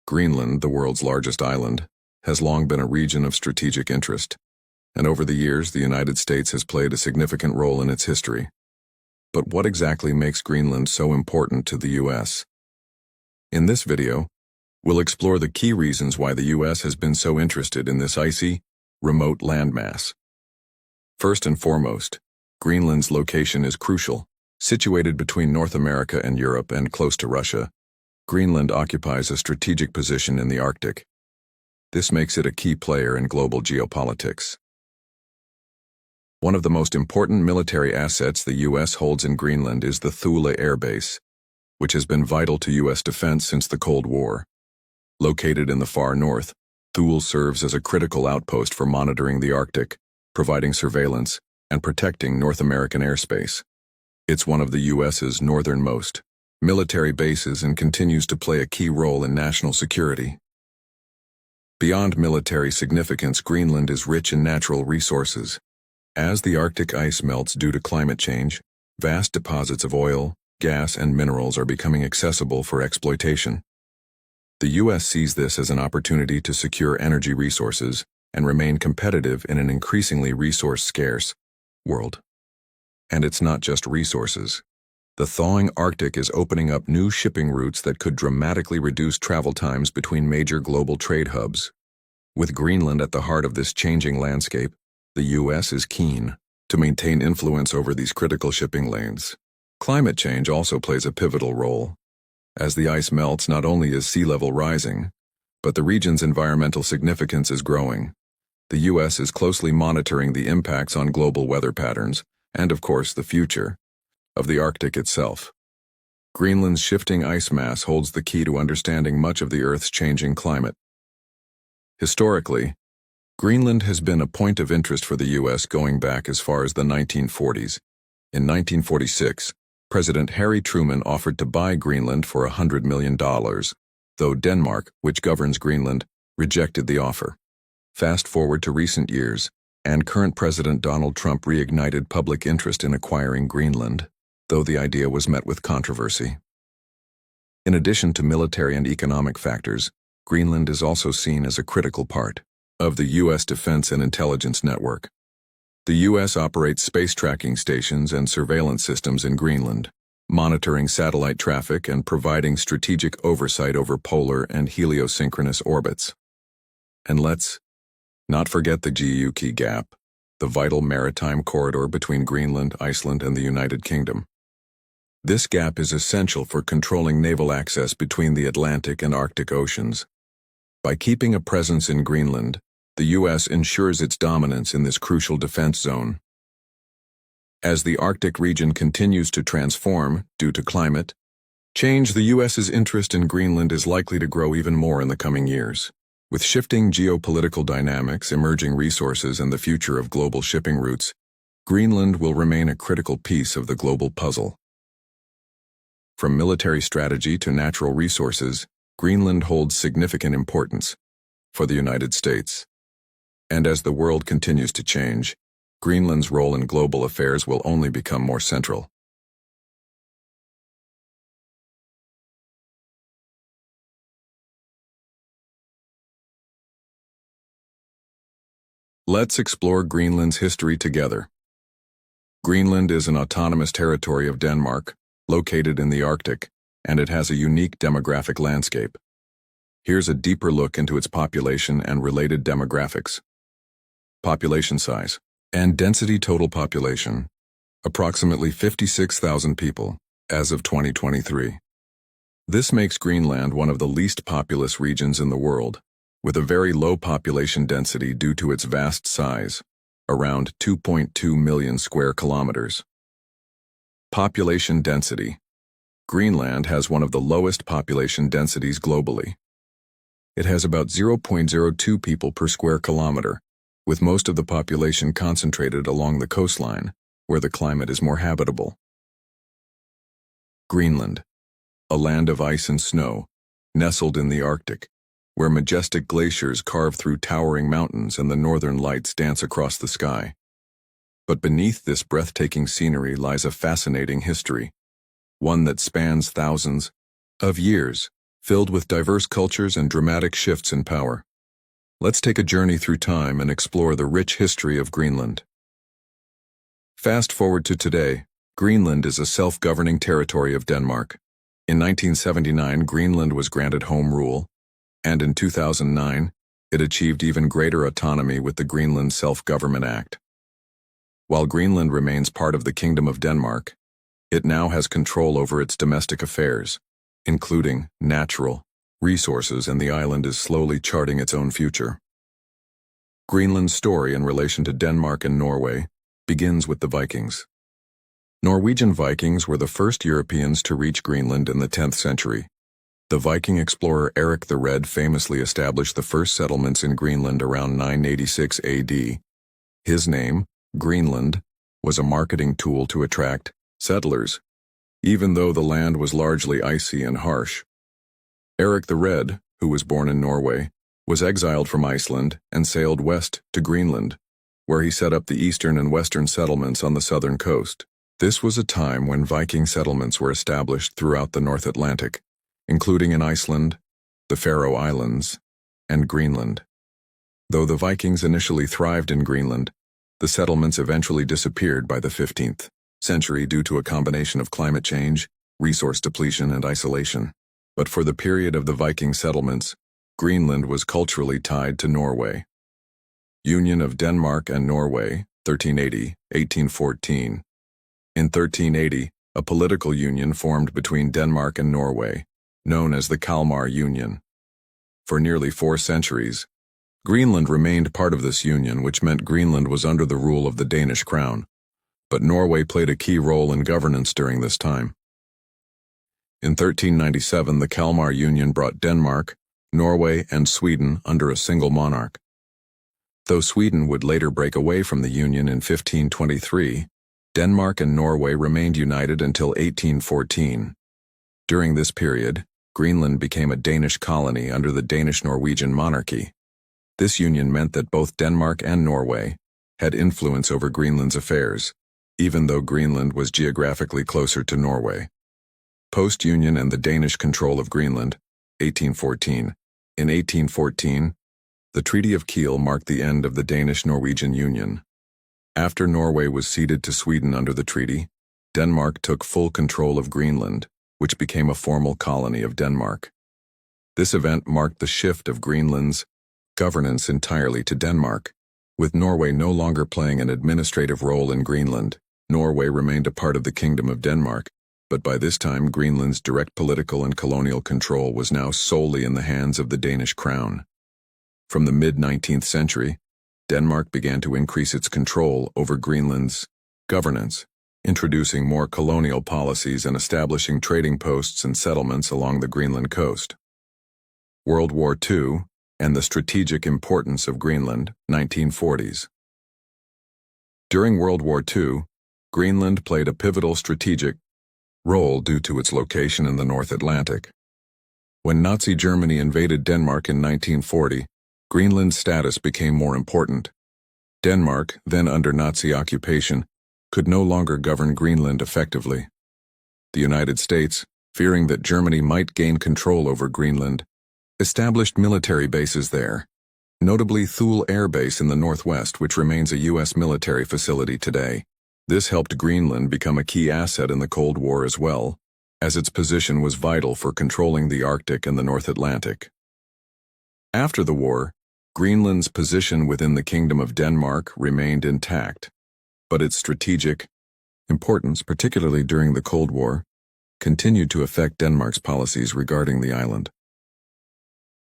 Greenland, the world's largest island, has long been a region of strategic interest, and over the years the United States has played a significant role in its history. But what exactly makes Greenland so important to the U.S.? In this video, we'll explore the key reasons why the U.S. has been so interested in this icy, remote landmass. First and foremost, Greenland's location is crucial. Situated between North America and Europe and close to Russia, Greenland occupies a strategic position in the Arctic. This makes it a key player in global geopolitics. One of the most important military assets the U.S. holds in Greenland is the Thule Air Base, which has been vital to U.S. defense since the Cold War. Located in the far north, Thule serves as a critical outpost for monitoring the Arctic, providing surveillance, and protecting North American airspace. It's one of the U.S.'s northernmost military bases and continues to play a key role in national security. Beyond military significance, Greenland is rich in natural resources. As the Arctic ice melts due to climate change, vast deposits of oil, gas, and minerals are becoming accessible for exploitation. The U.S. sees this as an opportunity to secure energy resources and remain competitive in an increasingly resource-scarce world. And it's not just resources. The thawing Arctic is opening up new shipping routes that could dramatically reduce travel times between major global trade hubs. With Greenland at the heart of this changing landscape, the U.S. is keen to maintain influence over these critical shipping lanes. Climate change also plays a pivotal role. As the ice melts, not only is sea level rising, but the region's environmental significance is growing. The U.S. is closely monitoring the impacts on global weather patterns, and of course the future of the Arctic itself. Greenland's shifting ice mass holds the key to understanding much of the Earth's changing climate. Historically, Greenland has been a point of interest for the U.S. going back as far as the 1940s. In 1946, President Harry Truman offered to buy Greenland for $100 million, though Denmark, which governs Greenland, rejected the offer. Fast forward to recent years, and current President Donald Trump reignited public interest in acquiring Greenland, though the idea was met with controversy. In addition to military and economic factors, Greenland is also seen as a critical part of the U.S. defense and intelligence network. The U.S. operates space tracking stations and surveillance systems in Greenland, monitoring satellite traffic and providing strategic oversight over polar and heliosynchronous orbits. And let's not forget the Geuke Gap, the vital maritime corridor between Greenland, Iceland, and the United Kingdom. This gap is essential for controlling naval access between the Atlantic and Arctic Oceans. By keeping a presence in Greenland, the U.S. ensures its dominance in this crucial defense zone. As the Arctic region continues to transform due to climate change, the U.S.'s interest in Greenland is likely to grow even more in the coming years. With shifting geopolitical dynamics, emerging resources, and the future of global shipping routes, Greenland will remain a critical piece of the global puzzle. From military strategy to natural resources, Greenland holds significant importance for the United States. And as the world continues to change, Greenland's role in global affairs will only become more central. Let's explore Greenland's history together. Greenland is an autonomous territory of Denmark, located in the Arctic, and it has a unique demographic landscape. Here's a deeper look into its population and related demographics. Population size and density. Total population, approximately 56,000 people, as of 2023. This makes Greenland one of the least populous regions in the world, with a very low population density due to its vast size, around 2.2 million square kilometers. Population density. Greenland has one of the lowest population densities globally. It has about 0.02 people per square kilometer, with most of the population concentrated along the coastline, where the climate is more habitable. Greenland, a land of ice and snow, nestled in the Arctic, where majestic glaciers carve through towering mountains and the northern lights dance across the sky. But beneath this breathtaking scenery lies a fascinating history, one that spans thousands of years. filled with diverse cultures and dramatic shifts in power. Let's take a journey through time and explore the rich history of Greenland. Fast forward to today, Greenland is a self-governing territory of Denmark. In 1979, Greenland was granted home rule, and in 2009, it achieved even greater autonomy with the Greenland Self-Government Act. While Greenland remains part of the Kingdom of Denmark, it now has control over its domestic affairs, including natural resources, and the island is slowly charting its own future. Greenland's story in relation to Denmark and Norway begins with the Vikings. Norwegian Vikings were the first Europeans to reach Greenland in the 10th century. The Viking explorer Eric the Red famously established the first settlements in Greenland around 986 AD. His name, Greenland, was a marketing tool to attract settlers, even though the land was largely icy and harsh. Eric the Red, who was born in Norway, was exiled from Iceland and sailed west to Greenland, where he set up the eastern and western settlements on the southern coast. This was a time when Viking settlements were established throughout the North Atlantic, including in Iceland, the Faroe Islands, and Greenland. Though the Vikings initially thrived in Greenland, the settlements eventually disappeared by the 15th century due to a combination of climate change, resource depletion, and isolation. But for the period of the Viking settlements, Greenland was culturally tied to Norway. Union of Denmark and Norway, 1380-1814. In 1380, a political union formed between Denmark and Norway, known as the Kalmar Union. For nearly 4 centuries, Greenland remained part of this union, which meant Greenland was under the rule of the Danish crown, but Norway played a key role in governance during this time. In 1397, the Kalmar Union brought Denmark, Norway, and Sweden under a single monarch. Though Sweden would later break away from the union in 1523, Denmark and Norway remained united until 1814. During this period, Greenland became a Danish colony under the Danish-Norwegian monarchy. This union meant that both Denmark and Norway had influence over Greenland's affairs, even though Greenland was geographically closer to Norway. Post-Union and the Danish control of Greenland, 1814. In 1814, the Treaty of Kiel marked the end of the Danish-Norwegian Union. After Norway was ceded to Sweden under the treaty, Denmark took full control of Greenland, which became a formal colony of Denmark. This event marked the shift of Greenland's governance entirely to Denmark, with Norway no longer playing an administrative role in Greenland. Norway remained a part of the Kingdom of Denmark, but by this time Greenland's direct political and colonial control was now solely in the hands of the Danish crown. From the mid-19th century, Denmark began to increase its control over Greenland's governance, introducing more colonial policies and establishing trading posts and settlements along the Greenland coast. World War II and the strategic importance of Greenland, 1940s. During World War II, Greenland played a pivotal strategic role due to its location in the North Atlantic. When Nazi Germany invaded Denmark in 1940, Greenland's status became more important. Denmark, then under Nazi occupation, could no longer govern Greenland effectively. The United States, fearing that Germany might gain control over Greenland, established military bases there, notably Thule Air Base in the northwest, which remains a U.S. military facility today. This helped Greenland become a key asset in the Cold War as well, as its position was vital for controlling the Arctic and the North Atlantic. After the war, Greenland's position within the Kingdom of Denmark remained intact, but its strategic importance, particularly during the Cold War, continued to affect Denmark's policies regarding the island.